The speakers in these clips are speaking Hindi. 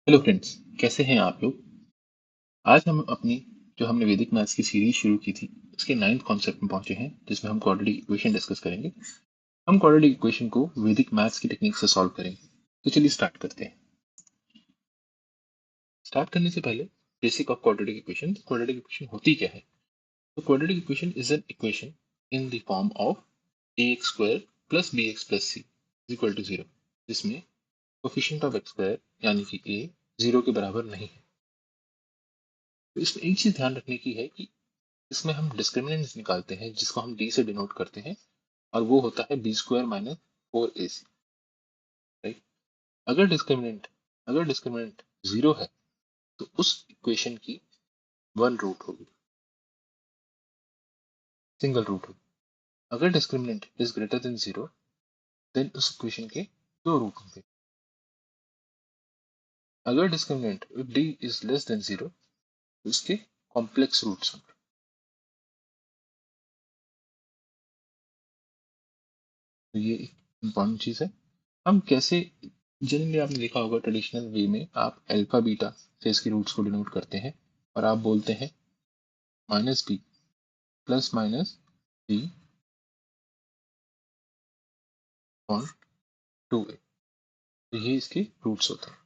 हेलो फ्रेंड्स, कैसे हैं आप लोग। आज हम अपनी जो हमने वैदिक मैथ्स की सीरीज शुरू की थी उसके 9th कॉन्सेप्ट में पहुंचे हैं जिसमें हम क्वाड्रेटिक इक्वेशन डिस्कस करेंगे। हम क्वाड्रेटिक इक्वेशन को वैदिक मैथ्स की टेक्निक से सॉल्व करेंगे। तो चलिए स्टार्ट करते हैं। स्टार्ट करने से पहले बेसिक ऑफ क्वाड्रेटिक इक्वेशन होती क्या है। तो quadratic equation is an equation in the form of ax square plus bx plus c is equal to 0, जिसमें कोफिशिएंट ऑफ x स्क्वायर यानी कि a 0 के बराबर नहीं है। तो इसमें एक चीज ध्यान रखने की है कि इसमें हम डिस्क्रिमिनेंट निकालते हैं जिसको हम डी से डिनोट करते हैं, और वो होता है B square minus 4ac, right. अगर डिस्क्रिमिनेंट जीरो है तो उस इक्वेशन की वन रूट होगी, सिंगल रूट होगी। अगर discriminant is greater than zero then उस इक्वेशन के दो रूट होंगे। अगर discriminant if D is less than zero तो उसके कॉम्प्लेक्स रूट्स होंगे। तो ये इंपॉर्टेंट चीज है। हम कैसे, जनरली आपने देखा होगा ट्रेडिशनल वे में आप अल्फा बीटा से इसके रूट्स को डिनोट करते हैं, और आप बोलते हैं minus B plus minus B upon 2a। तो ये इसके रूट्स होते हैं,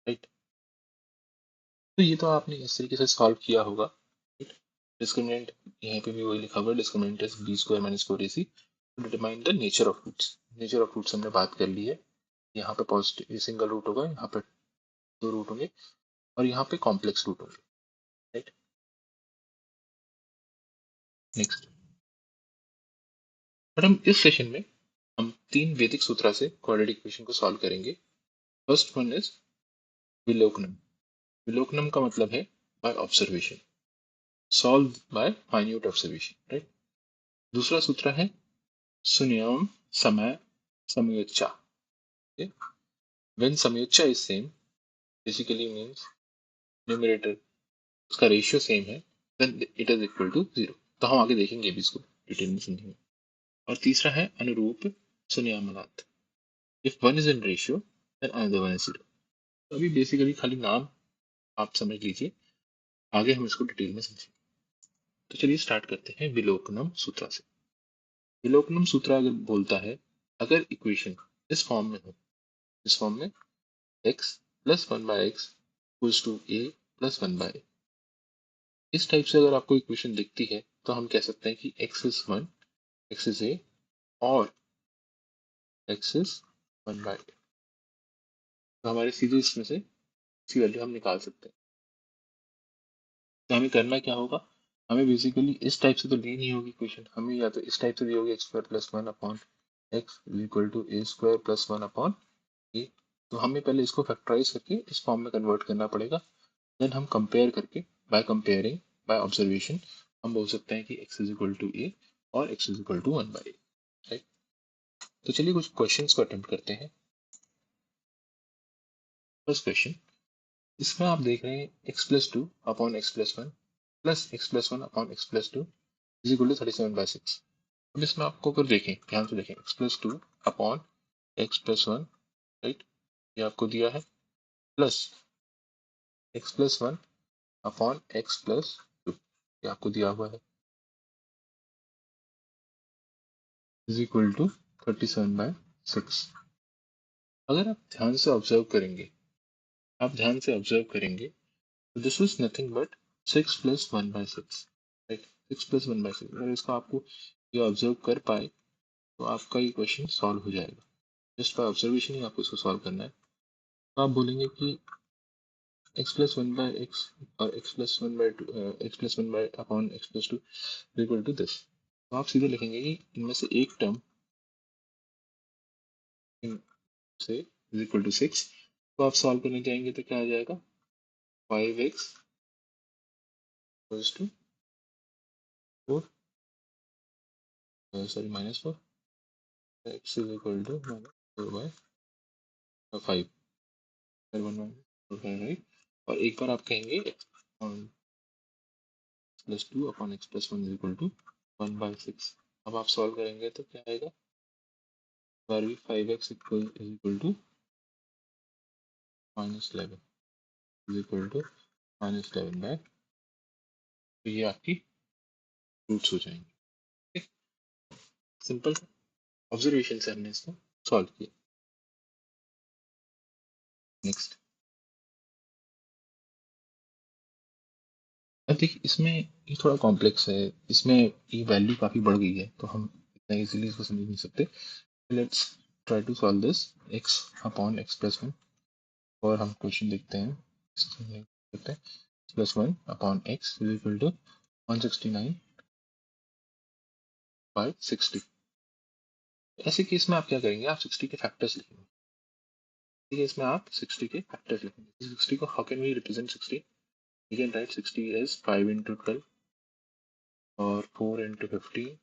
राइट। तो ये तो आपने इस तरीके से सॉल्व किया होगा, राइट। डिस्क्रिमिनेंट यहाँ पे भी वही लिखा हुआ है, discriminant is B square minus 4ac to determine the nature of roots. Nature of roots हमने बात कर ली है। यहाँ पे पॉजिटिव सिंगल रूट होगा, यहाँ पे दो रूट होंगे, और यहाँ पे कॉम्प्लेक्स रूट होंगे, राइट। नेक्स्ट, और हम इस सेशन में हम तीन वैदिक सूत्र से क्वाड्रेटिक इक्वेशन को सॉल्व करेंगे। फर्स्ट वन इज विलोकनम। विलोकनम का मतलब है by observation, solve by minute observation, right. दूसरा सूत्र है शून्यम समय समयोच्चा। व्हेन समयोच्चा is same basically means numerator उसका रेशियो सेम है, then it is equal to zero. तो हम आगे देखेंगे भी इसको डिटेल में समझेंगे। और तीसरा है अनुरूप शून्यामनात। If one is in ratio then another one is zero. तो अभी बेसिकली खाली नाम आप समझ लीजिए, आगे हम इसको डिटेल में समझेंगे। तो चलिए स्टार्ट करते हैं विलोकनम सूत्र से। विलोकनम सूत्र अगर बोलता है, अगर इक्वेशन इस फॉर्म में हो, इस फॉर्म में x plus one by x equals to A plus one by, इस टाइप से अगर आपको इक्वेशन दिखती है तो हम कह सकते हैं कि x is one, x is a, और x इज वन बाई। तो हमारे सीधे इसमें से इसकी वैल्यू हम निकाल सकते हैं। तो हमें करना क्या होगा, हमें बेसिकली इस टाइप से तो ली नहीं होगी इक्वेशन, हमें या तो इस टाइप से दी होगी x square plus one upon x equal to a square plus one upon a. तो हमें पहले इसको फैक्टराइज करके इस फॉर्म में कन्वर्ट करना पड़ेगा। देन हम कंपेयर करके, बाय कंपेयरिंग बाय ऑब्जर्वेशन, हम बोल सकते हैं कि x is equal to A और x is equal to one by, right. तो चलिए कुछ क्वेश्चंस को अटेम्प्ट करते हैं। फर्स्ट क्वेश्चन, इसमें आप देख रहे हैं x plus two upon x plus one plus x plus one upon x plus two is equal to 37/6। अब इसमें आपको अगर देखें, ध्यान से देखें, x plus two upon x plus one, right, ये आपको दिया है, plus x plus one upon x plus two, ये आपको दिया हुआ है, इज इक्वल टू 37/6। अगर आप ध्यान से ऑब्जर्व करेंगे, आप ध्यान से ऑब्जर्व करेंगे, तो this is nothing but 6 plus 1/6, right. 6 plus 1/6, अगर इसको आपको ये ऑब्जर्व कर पाए तो आपका ये क्वेश्चन सॉल्व हो जाएगा। जस्ट बाय ऑब्जर्वेशन ही आपको इसको सॉल्व करना है। तो आप बोलेंगे कि x plus one by x और x plus one by two, x plus one by upon x plus two equal to this. तो आप सीधे लिखेंगे कि इनमें से एक टर्म से इज इक्वल टू 6। तो आप सॉल्व करने जाएंगे तो क्या आ जाएगा, 5x equals to 4, sorry -4, x is equal to -4/5, फिर 1/4, राइट। और एक बार आप कहेंगे x plus two upon x plus one is equal to 1/6। अब आप सॉल्व करेंगे तो क्या आएगा, बार भी 5x is equal to -11 is equal to -11 by, तो ये आपकी रूट्स हो जाएंगे। सिंपल ऑब्जर्वेशन से हमने इसको सॉल्व किया। नेक्स्ट, अब देखिए इसमें ये थोड़ा कॉम्प्लेक्स है, इसमें ये वैल्यू काफ़ी बढ़ गई है, तो हम इतना इजीली इसको समझ नहीं सकते। Let's try to solve this x upon x plus 1, और हम क्वेश्चन देखते हैं। देखते हैं plus 1 upon x is equal to 169 by 60। ऐसे केस में आप क्या करेंगे, आप 60 के फैक्टर्स लिखेंगे। ठीक है, इसमें आप 60 के फैक्टर्स लिखेंगे। 60 को how can we represent 60? We can write 60 as 5 into 12 और 4 इंटू 15,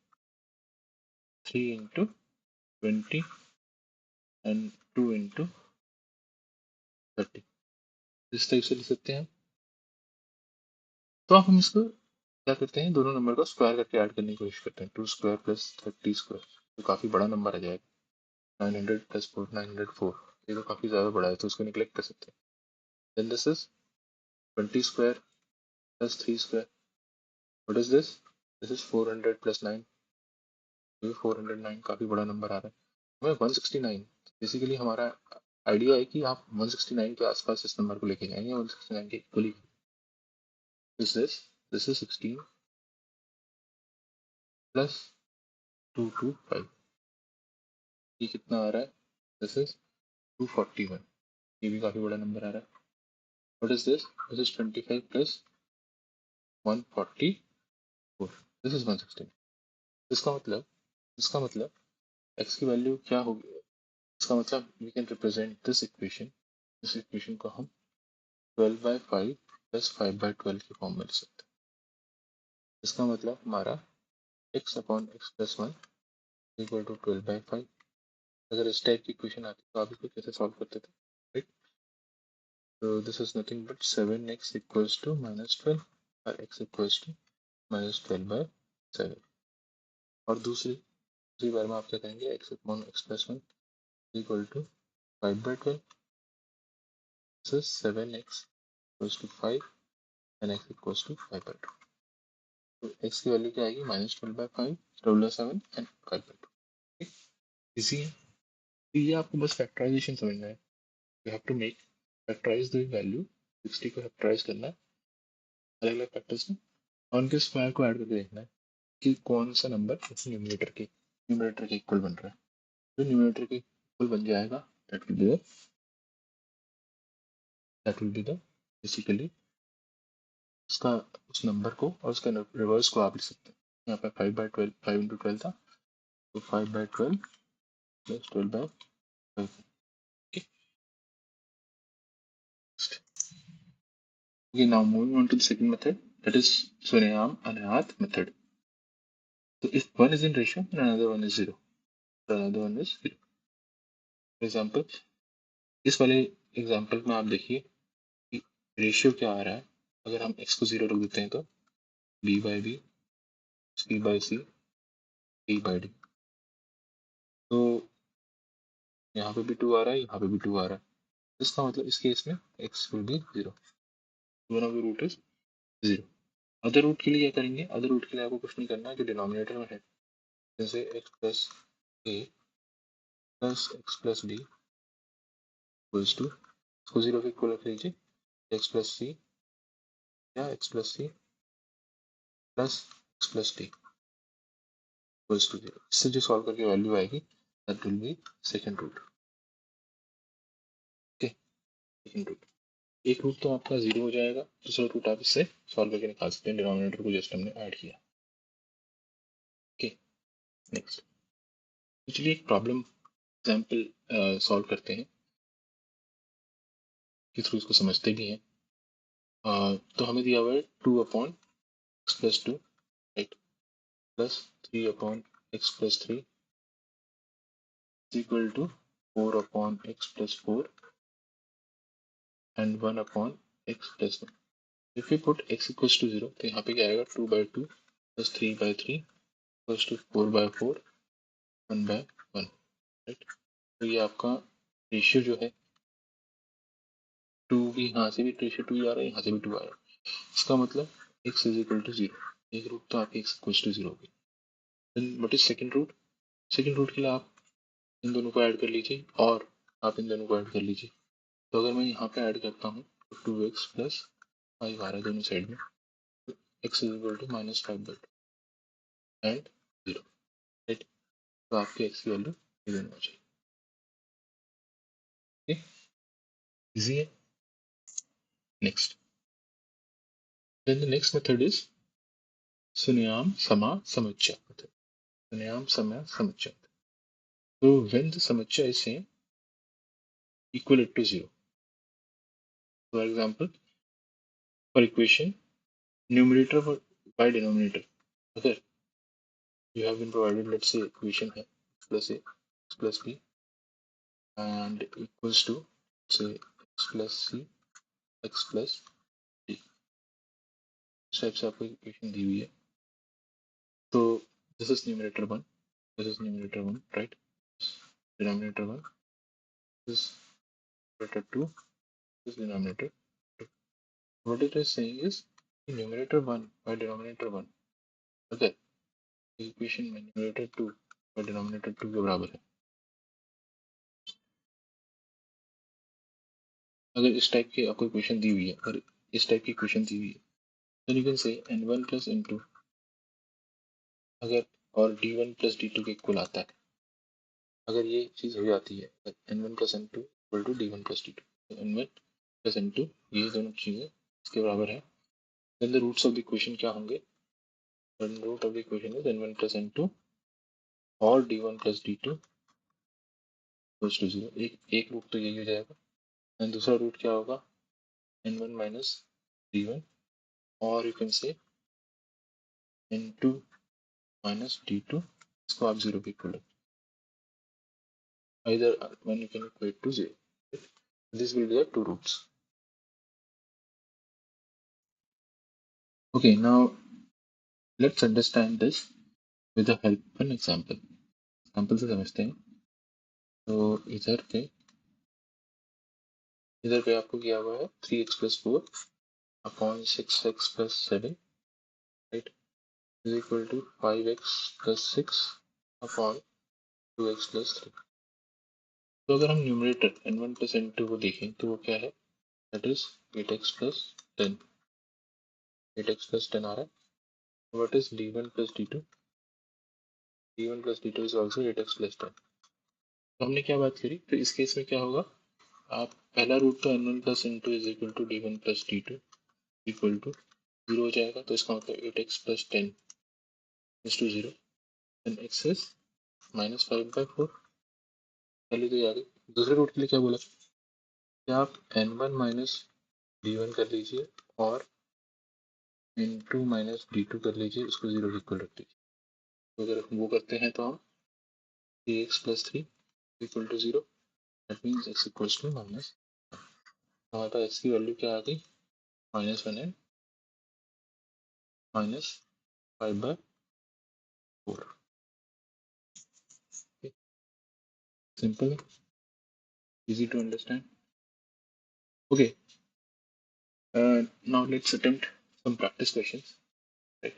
3 इंटू 20 एंड 2 इंटू 30। इस टाइप से लिख सकते हैं। तो आप हम इसको क्या करते हैं, दोनों नंबर को स्क्वायर करके ऐड करने की कोशिश करते हैं। 2 स्क्वायर प्लस 30 स्क्वायर, तो काफ़ी बड़ा नंबर आ जाएगा। 900 प्लस 4 904, ये तो काफ़ी ज़्यादा बड़ा है, तो उसको निगलेक्ट कर सकते हैं। Then this is 20 square plus 3 square, what is this? This is 400 plus 9, ये 409, काफ़ी बड़ा नंबर आ रहा है हमें। 169, बेसिकली हमारा आइडिया है कि आप 169 के आसपास इस नंबर को लेके जाएंगे, 169 के इक्वली। दिस इज 16 प्लस 225, ये कितना आ रहा है? दिस इज 241, ये भी काफ़ी बड़ा नंबर आ रहा है। What is this? This is 25 plus 144, this is 116। इसका मतलब x की वैल्यू क्या होगी? इसका मतलब we can represent this equation, इस इक्वेशन को हम 12/5 प्लस 5/12 के फॉर्म में लिख सकते हैं। इसका मतलब हमारा x upon x plus 1 equal to 12/5। अगर इस टाइप की इक्वेशन आती तो आप इसको कैसे सॉल्व करते थे, राइट? तो this is nothing but 7x equals to -12 और x इक्वल्स टू -12/7। और दूसरी बार में आप क्या कहेंगे, x upon x plus 1 equal to 5/12, this is 7x equals to 5 and x equals to 5/2। तो x की वैल्यू क्या आएगी? -12/5, 12/7 एंड 5/2। इजी है। तो ये आपको बस फैक्टराइजेशन समझना है। You have to make factorise the value, 60 को फैक्टराइज करना है अलग अलग फैक्टर्स में, और उनके स्क्वायर को ऐड करके देखना है कि कौन सा नंबर न्यूमरेटर के इक्वल बन रहा है। जो न्यूमरेटर के इक्वल बन जाएगा, that will be the basically उसका, उस नंबर को और उसका रिवर्स को आप लिख सकते हैं। यहाँ पे 5/12, 5 इंटू 12 था, तो 5/12 plus 12/5। Okay, now moving on to the second method, that is Swainayam-Anayath method. So if one is in ratio, then another one is zero. Another one is zero. For example, इस वाले एग्जाम्पल में आप देखिए कि रेशियो क्या आ रहा है। अगर हम x को 0 रख देते हैं तो b/b, c/c, d/d। तो यहाँ पे भी 2 आ रहा है, यहाँ पे भी 2 आ रहा है। इसका मतलब इस केस में x will be 0, one of the root is 0। Other root के लिए क्या करेंगे? अदर रूट के लिए आपको कुछ नहीं करना है, जो डिनोमिनेटर में है, जैसे x plus a plus x plus b equals to, इसको 0 के इक्वल रख लीजिए, x प्लस सी या x plus C plus x plus D equals to 0। इससे जो सॉल्व करके वैल्यू आएगी, that will be second root. Okay, second root. एक रूट तो आपका 0 हो जाएगा, दूसरा रूट आप इससे सॉल्व करके निकाल सकते हैं, डिनोमिनेटर को जस्ट हमने ऐड किया। ओके, नेक्स्ट चलिए एक प्रॉब्लम एग्जाम्पल सॉल्व करते हैं, के थ्रू इसको समझते भी हैं। तो हमें दिया हुआ है 2/x+2, right, plus 3/x+3 is equal to 4/x+4 and 1/x+1। If we put x equals to 0, तो यहाँ पे क्या आएगा? 2/2 plus 3/3 equals to 4/4, 1/1, राइट। तो ये आपका रेशियो जो है टू भी यहाँ से भी 2 आ रहा है, यहाँ से भी 2 आ रहा है। इसका मतलब x इज इक्वल टू 0। एक रूट तो आपकी x इक्वल टू 0 होगी। Then what is second root? Second root के लिए आप इन दोनों को ऐड कर लीजिए और आप इन दोनों को ऐड कर लीजिए। तो अगर मैं यहाँ पे ऐड करता हूँ तो 2x प्लस 5 आ रहा है दोनों साइड में, x is equal to -5/2 and 0, right. तो आपके x की वैल्यू ये होना चाहिए। इजी है। Next, then the next method is सुन्याम समा समुच्चय मेथड। सुन्याम समा समुच्चय। So when the samuchya is same equal to 0. For example, for equation numerator by denominator, अगर you have been provided, let's say equation है x plus a x plus b and equals to say x plus c x plus d, इस टाइप से आपको इक्वेशन दी हुई है। तो this is numerator 1, this is numerator 1, right? Denominator 1, this is numerator 2, this is denominator 2. What it is saying is numerator 1 by denominator 1, अगर इक्वेशन में न्यूमरेटर 2 और डिनोमिनेटर 2 के बराबर है, अगर इस टाइप की आपको इक्वेशन दी हुई है, अगर इस टाइप की इक्वेशन दी हुई है, then you can say n1 plus n2 अगर और d1 plus d2 के इक्वल आता है, अगर ये चीज हो जाती है n1 plus n2 equal to d1 plus d2, तो n1 plus n2 ये दोनों चीजें इसके बराबर है, then the roots of the equation क्या होंगे? The root of the equation is n1 plus n2 और d1 plus d2 equals to 0। एक रूट तो यही हो जाएगा, एंड दूसरा रूट क्या होगा? n1 minus d1, or you can say n2 minus d2, इसको आप 0 के equal, either one you can equate to 0, right? This will be the two roots. Okay, now let's understand this with the help of an example. Example से समझते हैं। तो इधर पे आपको किया हुआ है 3x plus 4 upon 6x plus 7, right, is equal to 5x plus 6 upon 2x plus 3। तो अगर हम न्यूमरेटर n1 plus n2 को देखें तो वो क्या है? That is 8x plus 10, 8x plus 10 आ रहा है। What is d1 plus d2? d1 plus d2 is also 8x plus 10। तो हमने क्या बात करी? तो इस केस में क्या होगा? आप पहला रूट तो n1 plus n2 is equal to d1 plus d2 equal to 0 हो जाएगा, तो इसका मतलब 8x plus 10 is to 0 and x is minus 5/4। पहले तो याद है। दूसरे रूट के लिए क्या बोला? क्या आप n1 minus d1 कर लीजिए और n2 minus d2 कर लीजिए, उसको 0 के इक्वल रख लीजिए। तो अगर हम वो करते हैं तो हम 3x plus 3 equal to 0, that means x equals to minus, हमारे पास x की वैल्यू क्या आ गई? -1 and -5/4। Simple, easy to understand. Okay, now let's attempt some practice questions, right?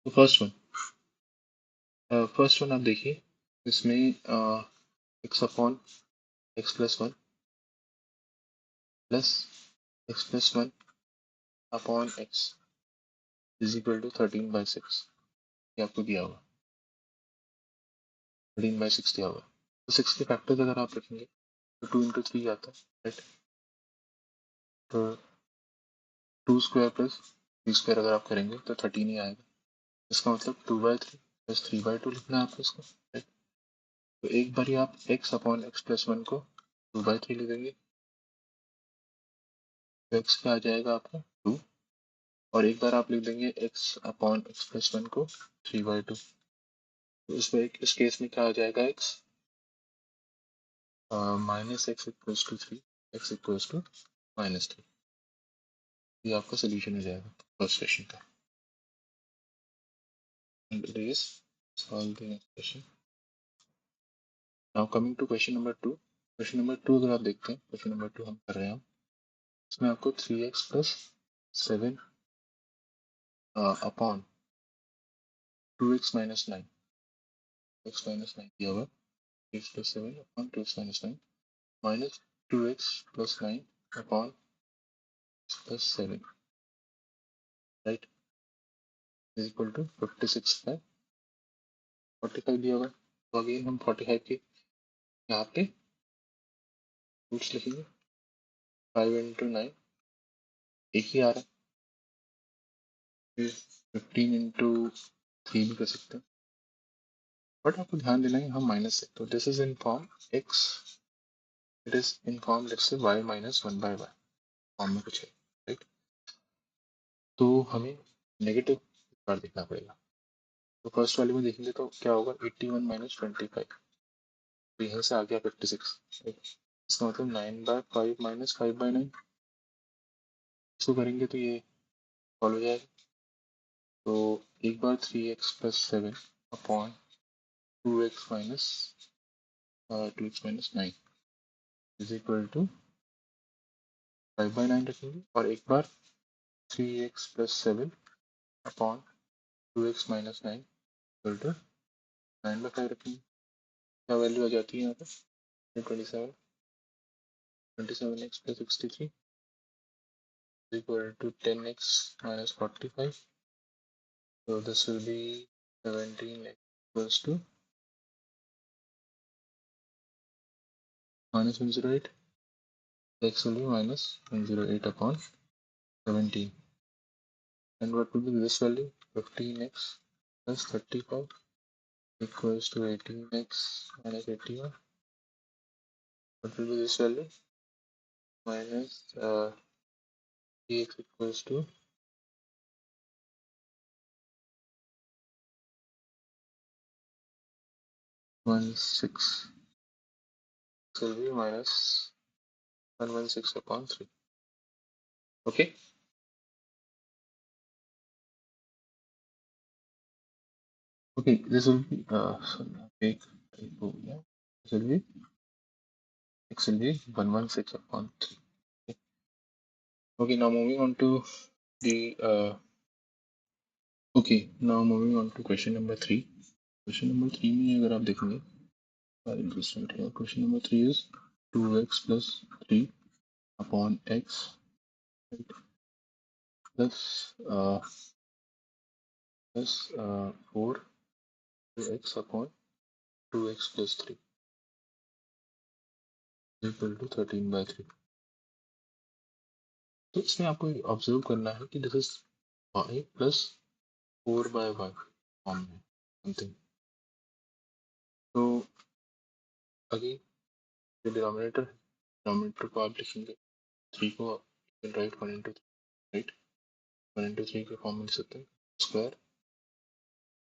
तो फर्स्ट वन आप देखिए, इसमें x upon x plus 1 plus x plus 1 upon x is equal to 13/6, ये आपको दिया होगा, 13/6 दिया होगा। तो 6 के फैक्टर्स अगर आप रखेंगे तो 2 इंटू 3 आता है, राइट। तो 2 स्क्वायर प्लस 3 स्क्वायर अगर आप करेंगे तो 13 ही आएगा। इसका मतलब 2/3 प्लस 3/2 लिखना है आपको इसको, राइट। तो एक बार आप x अपॉन x प्लस 1 को 2/3 लिख देंगे, तो x पे आ जाएगा आपका 2, और एक बार आप लिख देंगे x अपॉन x प्लस 1 को 3/2, तो इस केस में क्या आ जाएगा? x minus x equals to 3, x equals to -3। ये आपका सोल्यूशन हो जाएगा फर्स्ट क्वेश्चन का। And it is solve the next question. Now coming to question number 2, question number 2 अगर आप देखते हैं, क्वेश्चन नंबर 2 हम कर रहे हैं, इसमें आपको 3x plus 7 upon 2x minus 9 दिया हुआ, 3x plus 7 upon 2x minus 9 minus 2x plus 9 upon plus 7, right, is equal to 56 है, 45 दिया हुआ। तो अगेन हम 45 के यहाँ पे रूट्स लिखेंगे, 5 इंटू 9 एक ही आ रहा है, फिर 15 इंटू 3 भी कर सकते हैं, बट आपको ध्यान देना है हम माइनस से, तो this is in form x, it is in form let's say y minus 1/y form में कुछ है, राइट। तो हमें नेगेटिव बार देखना पड़ेगा। तो फर्स्ट वाले में देखेंगे तो क्या होगा, 81 माइनस 25, तो यहीं से आ गया 56, राइट। इसका मतलब 9/5 माइनस 5/9, इसको करेंगे तो ये सॉल्व हो जाएगा। तो एक बार 3x plus 7 upon 2x minus 9 is equal to 5/9 रखेंगे, और एक बार 3x plus 7 upon 2x minus 9 equal to 9/5 रखेंगे। क्या वैल्यू आ जाती है यहाँ पे, 27x plus 63 is equal to 10x minus 45. So this will be 17x equals to minus 108. X will be minus 108 upon 17. And what will be this value? 15x plus 35 equals to 18x minus 81. What will be this value? Minus 3x equals to 16. This will be minus 116 upon 3. Okay. Okay, this will be take this will be x will be 116 upon 3. Okay, now moving on to the question number 3. Question number 3 में अगर आप देखेंगे, question number 3 is 2x plus 3 upon x, right, plus 4x upon 2x plus 3 equal to 13/3. तो इसमें आपको ऑब्जर्व करना है कि this is y plus 4/y form में समथिंग। तो अगेन जो डिनोमिनेटर को आप लिखेंगे, 3 को राइट 1 इंटू 3, राइट, 1 इंटू 3 के फॉर्म में लिख सकते हैं स्क्वायर,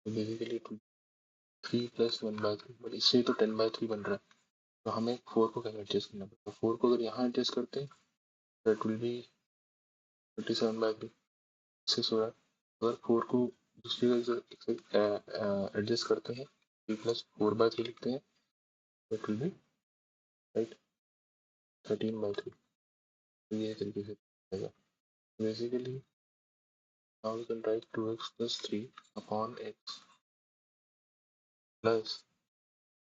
तो बेसिकली 3 प्लस 1/3, बट इससे तो 10/3 बन रहा है, तो हमें 4 को कैसे एडजस्ट करना पड़ेगा। 4 को अगर यहाँ एडजस्ट करते हैं तो इट विल बी 37/3, इससे हो रहा है। अगर 4 को दूसरी एडजस्ट करते हैं, 3 प्लस 4/3 लिखते हैं, तो इट विल बी राइट 13/3, तो ये तरीके से आएगा। Basically now we can write 2x plus 3 upon x plus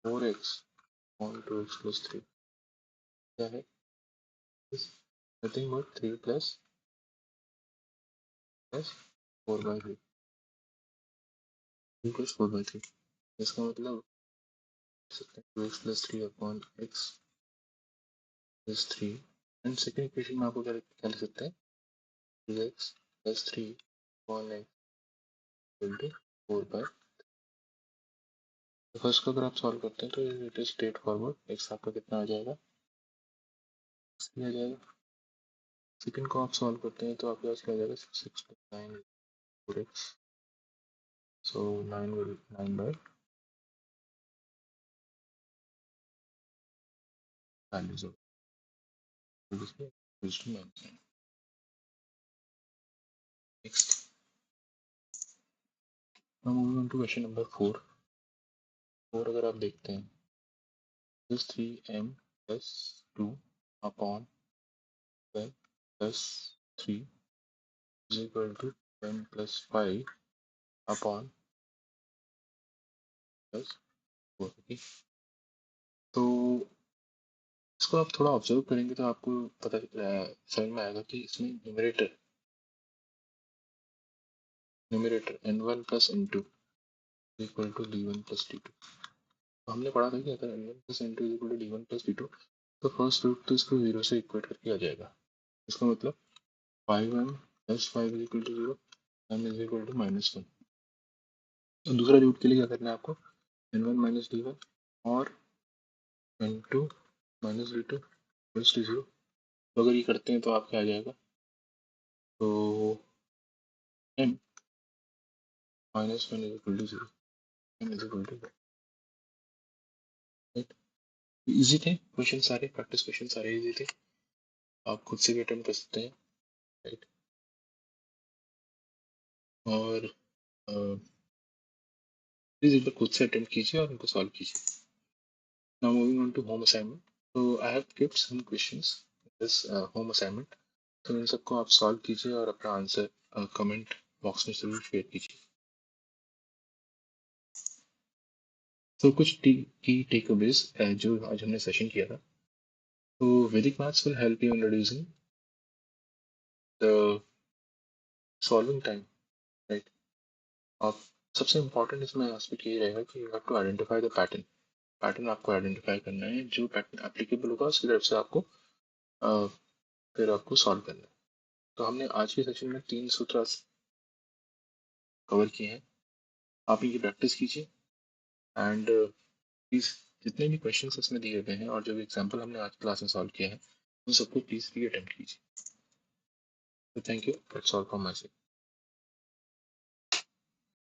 4x upon 2x plus 3, क्या है, nothing but 3 plus 4/3, 3 plus 4/3, इसका मतलब 2x plus 3 upon x plus 3, and second equation में आपको क्या लिख सकते हैं, 2x plus 3 upon x equal to 4/, तो फर्स्ट को अगर आप सॉल्व करते हैं तो it is straight forward, x आपका कितना आ जाएगा, आ जाएगा। सेकेंड को आप सॉल्व करते हैं तो आपके पास क्या आ जाएगा, 6 plus 9 4x, so 9 will 9/, values of equals to 9. Next, now moving on to question number 4. 4 अगर आप देखते हैं, this 3m plus 2 upon 10 plus 3 is equal to 10 plus 5 upon plus 4। तो इसको आप थोड़ा ऑब्जर्व करेंगे तो आपको पता समझ में आएगा कि इसमें numerator n1 plus n2 equal to d1 plus d2। तो हमने पढ़ा था कि अगर n1 plus n2 equal to d1 plus d2 तो फर्स्ट रूट तो इसको 0 से इक्वेट करके आ जाएगा। इसका मतलब 5m plus 5 is equal to 0, m is equal to -1। तो दूसरा रूट के लिए क्या करना है आपको, n1 माइनस d1 और n2 minus d2 plus d0। तो अगर ये करते हैं तो आपके आ जाएगा, तो m minus 1 is equal to 0, m is equal to 1। Easy थे क्वेश्चन सारे, प्रैक्टिस क्वेश्चन सारे इजी थे, आप खुद से भी अटेम्प्ट कर सकते हैं, राइट। और प्लीज एक बार खुद से अटेम्प्ट कीजिए और उनको सॉल्व कीजिए। Now moving on to home assignment. तो I have gived some questions this home assignment. तो इन सबको आप सॉल्व कीजिए और अपना आंसर कमेंट बॉक्स में जरूर शेयर कीजिए। तो कुछ की टेक अवेज जो आज हमने सेशन किया था। तो Vedic maths will help you in reducing the solving time, right. आप सबसे इम्पोर्टेंट इसमें एस्पेक्ट ये रहेगा कि you have to identify the pattern. Pattern आपको आइडेंटिफाई करना है, जो पैटर्न एप्लीकेबल होगा उसकी तरफ से आपको फिर आपको सॉल्व करना है। तो हमने आज के सेशन में 3 सूत्र कवर किए हैं, आप इनकी प्रैक्टिस कीजिए एंड प्लीज जितने भी क्वेश्चंस इसमें दिए गए हैं और जो भी एग्जांपल हमने आज क्लास में सॉल्व किया है उन सबको प्लीज भी अटेम्प्ट कीजिए। तो thank you, that's all from my side.